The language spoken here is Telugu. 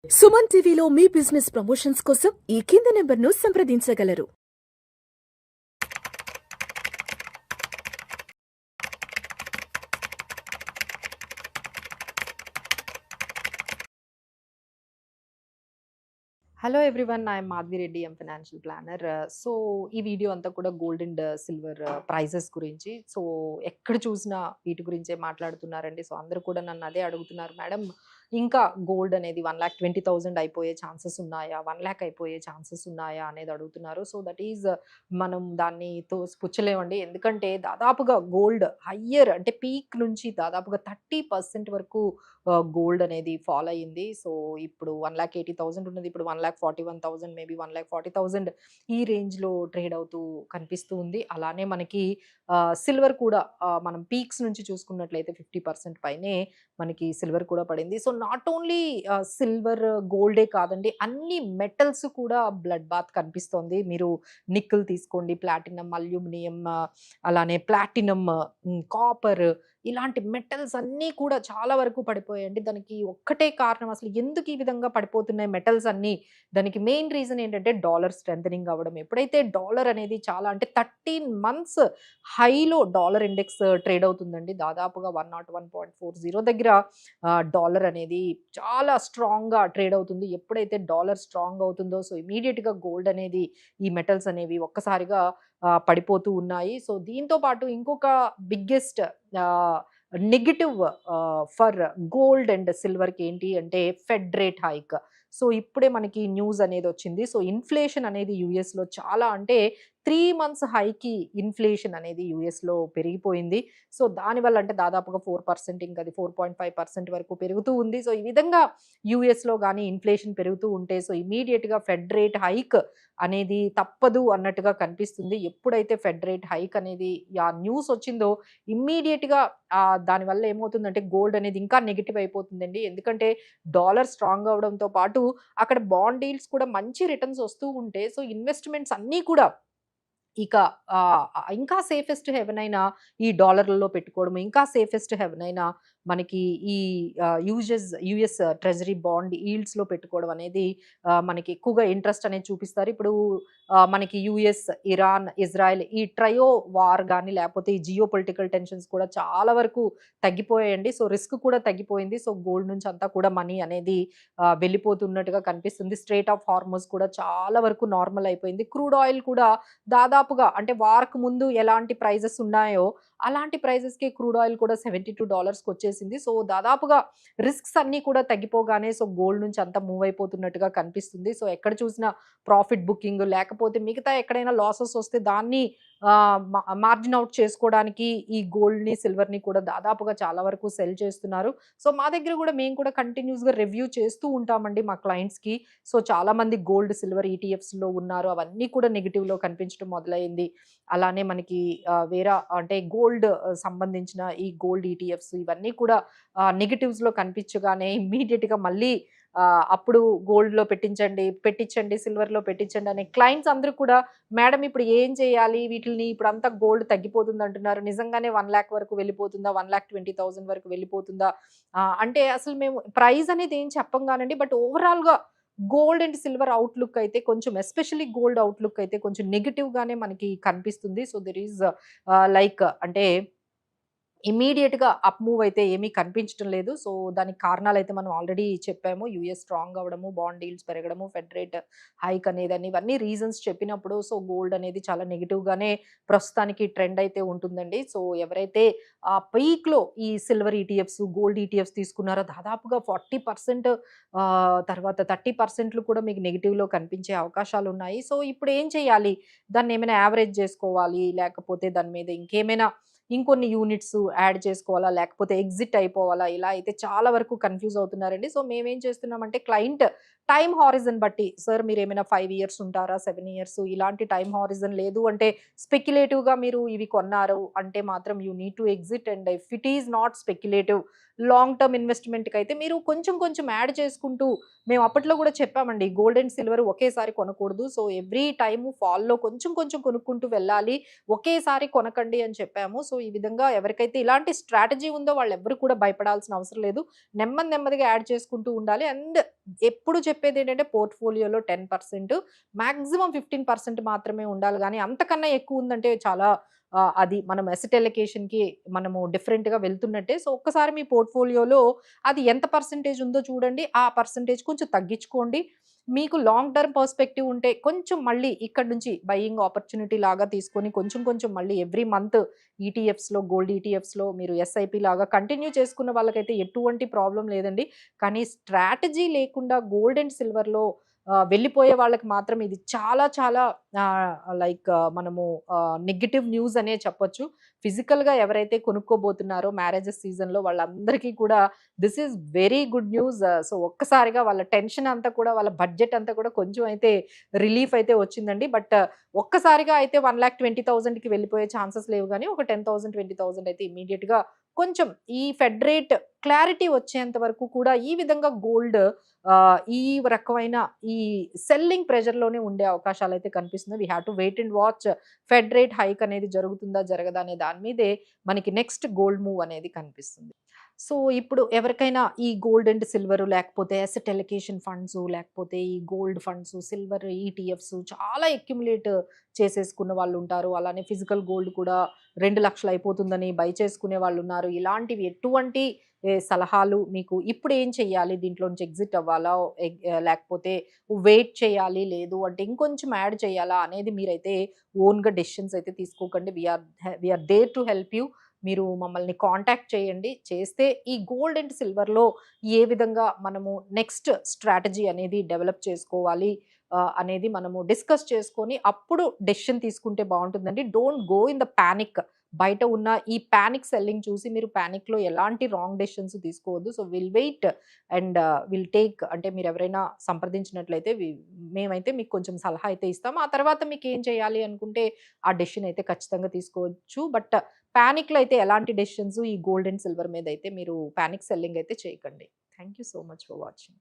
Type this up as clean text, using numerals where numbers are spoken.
సుమన్ టీవీలో మీ బిజినెస్ ప్రమోషన్స్ కోసం ఈ కింది నెంబర్ను సంప్రదించగలరు. Hello everyone, I'm Madhavi Reddy, I'm financial planner. So ఈ వీడియో అంతా కూడా గోల్డ్ అండ్ సిల్వర్ ప్రైజెస్ గురించి. సో ఎక్కడ చూసినా వీటి గురించే మాట్లాడుతున్నారండి. సో అందరూ కూడా నన్ను అదే అడుగుతున్నారు, మేడం ఇంకా గోల్డ్ అనేది 1,20,000 అయిపోయే ఛాన్సెస్ ఉన్నాయా, 1,00,000 అయిపోయే ఛాన్సెస్ ఉన్నాయా అనేది అడుగుతున్నారు. సో దట్ ఈజ్ మనం దాన్ని పుచ్చలేమండి. ఎందుకంటే దాదాపుగా గోల్డ్ హయ్యర్ అంటే పీక్ నుంచి దాదాపుగా 30% వరకు గోల్డ్ అనేది ఫాల్ అయ్యింది. సో ఇప్పుడు 1,80,000 ఉన్నది, ఇప్పుడు 1,41,000, మేబీ 1,40,000 ఈ రేంజ్లో ట్రేడ్ అవుతూ కనిపిస్తూ ఉంది. అలానే మనకి సిల్వర్ కూడా మనం పీక్స్ నుంచి చూసుకున్నట్లయితే 50% పైనే మనకి సిల్వర్ కూడా పడింది. సో నాట్ ఓన్లీ సిల్వర్ గోల్డే కాదండి, అన్ని మెటల్స్ కూడా బ్లడ్ బాత్ కనిపిస్తోంది. మీరు నిక్కుల్ తీసుకోండి, ప్లాటినం, అల్యూమినియం, అలానే ప్లాటినం, కాపర్, ఇలాంటి మెటల్స్ అన్నీ కూడా చాలా వరకు పడిపోయాయండి. దానికి ఒక్కటే కారణం, అసలు ఎందుకు ఈ విధంగా పడిపోతున్నాయి మెటల్స్ అన్నీ, దానికి మెయిన్ రీజన్ ఏంటంటే డాలర్ స్ట్రెంథనింగ్ అవ్వడం. ఎప్పుడైతే డాలర్ అనేది చాలా అంటే 13 మంత్స్ హైలో డాలర్ ఇండెక్స్ ట్రేడ్ అవుతుందండి. దాదాపుగా 101.40 దగ్గర డాలర్ అనేది చాలా స్ట్రాంగ్గా ట్రేడ్ అవుతుంది. ఎప్పుడైతే డాలర్ స్ట్రాంగ్ అవుతుందో సో ఇమీడియట్గా గోల్డ్ అనేది, ఈ మెటల్స్ అనేవి ఒక్కసారిగా పడిపోతూ ఉన్నాయి. సో దీంతో పాటు ఇంకొక biggest negative for gold and సిల్వర్కి ఏంటి అంటే ఫెడ్ రేట్ హైక్. సో ఇప్పుడే మనకి న్యూస్ అనేది వచ్చింది. సో ఇన్ఫ్లేషన్ అనేది యూఎస్లో చాలా అంటే 3 మంత్స్ హైకి ఇన్ఫ్లేషన్ అనేది యూఎస్లో పెరిగిపోయింది. సో దానివల్ల అంటే దాదాపుగా 4%, ఇంకా అది 4.5% వరకు పెరుగుతూ ఉంది. సో ఈ విధంగా యూఎస్లో కానీ ఇన్ఫ్లేషన్ పెరుగుతూ ఉంటే సో ఇమీడియట్గా ఫెడ్ రేట్ హైక్ అనేది తప్పదు అన్నట్టుగా కనిపిస్తుంది. ఎప్పుడైతే ఫెడ్ రేట్ హైక్ అనేది ఆ న్యూస్ వచ్చిందో ఇమ్మీడియట్‌గా దానివల్ల ఏమవుతుందంటే గోల్డ్ అనేది ఇంకా నెగెటివ్ అయిపోతుందండి. ఎందుకంటే డాలర్ స్ట్రాంగ్ అవ్వడంతో పాటు అక్కడ బాండ్ డీల్స్ కూడా మంచి రిటర్న్స్ వస్తూ ఉంటే సో ఇన్వెస్ట్‌మెంట్స్ అన్నీ కూడా ఇక ఇంకా సేఫెస్ట్ హెవెన్ అయినా ఈ డాలర్లలో పెట్టుకోవడం, ఇంకా సేఫెస్ట్ హెవెన్ అయినా మనకి ఈ యూఎస్ ట్రెజరీ బాండ్ ఈల్డ్స్‌లో పెట్టుకోవడం అనేది మనకి ఎక్కువగా ఇంట్రెస్ట్ అనేది చూపిస్తారు. ఇప్పుడు మనకి యూఎస్, ఇరాన్, ఇజ్రాయెల్ ఈ ట్రయో వార్ గాని లేకపోతే ఈ జియో పొలిటికల్ టెన్షన్స్ కూడా చాలా వరకు తగ్గిపోయాయండి. సో రిస్క్ కూడా తగ్గిపోయింది. సో గోల్డ్ నుంచి అంతా కూడా మనీ అనేది వెళ్ళిపోతున్నట్టుగా కనిపిస్తుంది. స్ట్రెయిట్ ఆఫ్ హార్మోస్ కూడా చాలా వరకు నార్మల్ అయిపోయింది. క్రూడ్ ఆయిల్ కూడా దాదాపుగా అంటే వార్‌కు ముందు ఎలాంటి ప్రైజెస్ ఉన్నాయో, అలాంటి ప్రైజెస్‌కే క్రూడ్ ఆయిల్ కూడా $72కి వచ్చేసింది. సో దాదాపుగా రిస్క్స్ అన్నీ కూడా తగ్గిపోగానే సో గోల్డ్ నుంచి అంతా మూవ్ అయిపోతున్నట్టుగా కనిపిస్తుంది. సో ఎక్కడ చూసినా ప్రాఫిట్ బుకింగ్, లేకపోతే మిగతా ఎక్కడైనా లాసెస్ వస్తే దాన్ని మార్జిన్ అవుట్ చేసుకోవడానికి ఈ గోల్డ్‌ని, సిల్వర్‌ని కూడా దాదాపుగా చాలా వరకు సెల్ చేస్తున్నారు. సో మా దగ్గర కూడా మేము కూడా కంటిన్యూస్‌గా రివ్యూ చేస్తూ ఉంటామండి మా క్లయింట్స్‌కి. సో చాలామంది గోల్డ్, సిల్వర్ ఈటీఎఫ్స్‌లో ఉన్నారు. అవన్నీ కూడా నెగెటివ్‌లో కనిపించడం మొదలైంది. అలానే మనకి వేరే అంటే గోల్డ్ సంబంధించిన ఈ గోల్డ్ ఈటీఎఫ్స్ ఇవన్నీ కూడా నెగెటివ్స్‌లో కనిపించగానే ఇమ్మీడియేట్‌గా మళ్ళీ అప్పుడు గోల్డ్‌లో పెట్టించండి, సిల్వర్‌లో పెట్టించండి అనే క్లయింట్స్ అందరూ కూడా, మేడం ఇప్పుడు ఏం చేయాలి? వీటిల్ని ఇప్పుడంతా గోల్డ్ తగ్గిపోతుందంటున్నారు. నిజంగానే 1,00,000 వరకు వెళ్ళిపోతుందా? 1,20,000 వరకు వెళ్ళిపోతుందా? అంటే అసలు మేము ప్రైస్ అనేది ఏం చెప్పం గానండి. బట్ ఓవరాల్‌గా గోల్డ్ అండ్ సిల్వర్ అవుట్‌లుక్ అయితే కొంచెం, ఎస్పెషల్లీ గోల్డ్ అవుట్‌లుక్ అయితే కొంచెం నెగెటివ్‌గానే మనకి కనిపిస్తుంది. సో దేర్ ఈస్ లైక్ అంటే ఇమ్మీడియేట్‌గా అప్ మూవ్ అయితే ఏమీ కనిపించటం లేదు. సో దానికి కారణాలైతే మనం ఆల్రెడీ చెప్పాము. యూఎస్ స్ట్రాంగ్ అవ్వడము, బాండ్ డీల్స్ పెరగడము, ఫెడ్ రేట్ హైక్ అనేదని ఇవన్నీ రీజన్స్ చెప్పినప్పుడు సో గోల్డ్ అనేది చాలా నెగెటివ్‌గానే ప్రస్తుతానికి ట్రెండ్ అయితే ఉంటుందండి. సో ఎవరైతే పీక్‌లో ఈ సిల్వర్ ఈటీఎఫ్స్, గోల్డ్ ఈటీఎఫ్స్ తీసుకున్నారో దాదాపుగా 40% తర్వాత 30% కూడా మీకు నెగెటివ్‌లో కనిపించే అవకాశాలున్నాయి. సో ఇప్పుడు ఏం చేయాలి? దాన్నేమైనా యావరేజ్ జేసుకోవాలి, లేకపోతే దాని మీద ఇంకేమైనా ఇంకొన్ని యూనిట్స్ యాడ్ చేసుకోవాలా? లేకపోతే ఎగ్జిట్ అయిపోవాలా? ఇలా అయితే చాలా వరకు కన్‌ఫ్యూజ్ అవుతున్నారండి. సో మేమేం చేస్తున్నామంటే క్లయింట్ టైమ్ హారిజన్ బట్టి, సార్ మీరేమైనా 5 ఇయర్స్ ఉంటారా? 7 ఇయర్స్ ఇలాంటి టైమ్ హారిజన్ లేదు అంటే స్పెక్యులేటివ్‌గా మీరు ఇవి కొన్నారు అంటే మాత్రం you need to exit, and if it is not speculative long term ఇన్వెస్ట్మెంట్కి అయితే మీరు కొంచెం కొంచెం యాడ్ చేసుకుంటూ, మేము అప్పట్లో కూడా చెప్పామండి గోల్డ్ అండ్ సిల్వర్ ఒకేసారి కొనకూడదు, సో ఎవ్రీ టైమ్ ఫాల్లో కొంచెం కొంచెం కొనుక్కుంటూ వెళ్ళాలి, ఒకేసారి కొనకండి అని చెప్పాము. సో ఈ విధంగా ఎవరికైతే ఇలాంటి స్ట్రాటజీ ఉందో వాళ్ళు ఎవరు కూడా భయపడాల్సిన అవసరం లేదు, నెమ్మది నెమ్మదిగా యాడ్ చేసుకుంటూ ఉండాలి. అండ్ ఎప్పుడు చెప్పేది ఏంటంటే పోర్ట్ఫోలియోలో 10%, మాక్సిమం 15% మాత్రమే ఉండాలి, కానీ అంతకన్నా ఎక్కువ ఉందంటే చాలా అది మనం అసెట్ అలొకేషన్‌కి మనము డిఫరెంట్‌గా వెళ్తున్నట్టే. సో ఒక్కసారి మీ పోర్ట్ఫోలియోలో అది ఎంత పర్సెంటేజ్ ఉందో చూడండి, ఆ పర్సెంటేజ్ కొంచెం తగ్గించుకోండి. మీకు లాంగ్ టర్మ్ పర్స్పెక్టివ్ ఉంటే కొంచెం మళ్ళీ ఇక్కడి నుంచి బయింగ్ ఆపర్చునిటీ లాగా తీసుకొని కొంచెం కొంచెం మళ్ళీ ఎవ్రీ మంత్ ఈటీఎఫ్స్‌లో, గోల్డ్ ఈటీఎఫ్స్‌లో మీరు ఎస్ఐపి లాగా కంటిన్యూ చేసుకున్న వాళ్ళకైతే ఎటువంటి ప్రాబ్లమ్ లేదండి. కానీ స్ట్రాటజీ లేకుండా గోల్డ్ అండ్ సిల్వర్‌లో వెళ్ళిపోయే వాళ్ళకి మాత్రం ఇది చాలా చాలా లైక్ మనము నెగెటివ్ న్యూస్ అనే చెప్పొచ్చు. ఫిజికల్‌గా ఎవరైతే కొనుక్కోబోతున్నారో మ్యారేజెస్ సీజన్‌లో వాళ్ళందరికీ కూడా this is very good news. So ఒక్కసారిగా వాళ్ళ టెన్షన్ అంతా కూడా, వాళ్ళ బడ్జెట్ అంతా కూడా కొంచెం అయితే రిలీఫ్ అయితే వచ్చిందండి. బట్ ఒక్కసారిగా అయితే 1,20,000కి వెళ్ళిపోయే ఛాన్సెస్ లేవు గానీ, ఒక 10,000, 20,000 అయితే ఇమ్మీడియేట్‌గా కొంచెం ఈ ఫెడ్ రేట్ క్లారిటీ వచ్చేంత వరకు కూడా ఈ విధంగా గోల్డ్ ఈ రకమైన ఈ సెల్లింగ్ ప్రెషర్‌లోనే ఉండే అవకాశాలైతే కనిపిస్తున్నాయి. We have to wait and watch Fed rate hike అనేది జరుగుతుందా? జరగదా? అనే దాని మీదే మనకి నెక్స్ట్ గోల్డ్ మూవ్ అనేది కనిపిస్తుంది. సో, ఇప్పుడు ఎవరికైనా ఈ గోల్డ్ అండ్ సిల్వర్ లేకపోతే అసెట్ అలొకేషన్ ఫండ్స్, లేకపోతే ఈ గోల్డ్ ఫండ్స్, సిల్వర్ ఈటీఎఫ్స్ చాలా అక్యుములేట్ చేసేసుకున్న వాళ్ళుంటారు. అలానే ఫిజికల్ గోల్డ్ కూడా 2,00,000 అయిపోతుందని బై చేసుకునే వాళ్ళున్నారు. ఇలాంటివి ఎటువంటి సలహాలు మీకు ఇప్పుడు ఏం చెయ్యాలి? దీంట్లో నుంచి ఎగ్జిట్ అవ్వాలా? లేకపోతే వెయిట్ చేయాలి? లేదు అంటే ఇంకొంచెం యాడ్ చేయాలా? అనేది మీరైతే ఓన్‌గా డెసిషన్స్ అయితే తీసుకోకండి. We are there to help you. మీరు మమ్మల్ని కాంటాక్ట్ చేయండి. చేస్తే ఈ గోల్డ్ అండ్ సిల్వర్‌లో ఏ విధంగా మనము నెక్స్ట్ స్ట్రాటజీ అనేది డెవలప్ చేసుకోవాలి అనేది మనము డిస్కస్ చేసుకొని అప్పుడు డెసిషన్ తీసుకుంటే బావుంటుందండి. Don't go in the panic. బయట ఉన్న ఈ పానిక్ సెల్లింగ్ చూసి మీరు పానిక్‌లో ఎలాంటి రాంగ్ డెసిషన్స్ తీసుకోవద్దు. So will wait and will take, అంటే మీరెవరైనా సంప్రదించినట్లయితే మేమైతే మీకు కొంచెం సలహా అయితే ఇస్తాం. ఆ తర్వాత మీకేం చేయాలి అనుకుంటే ఆ డెసిషన్ అయితే ఖచ్చితంగా తీసుకోవచ్చు. బట్ పానిక్‌లో అయితే ఎలాంటి డెసిషన్స్ ఈ గోల్డ్ అండ్ సిల్వర్ మీద అయితే మీరు పానిక్ సెల్లింగ్ అయితే చేయకండి. Thank you so much for watching.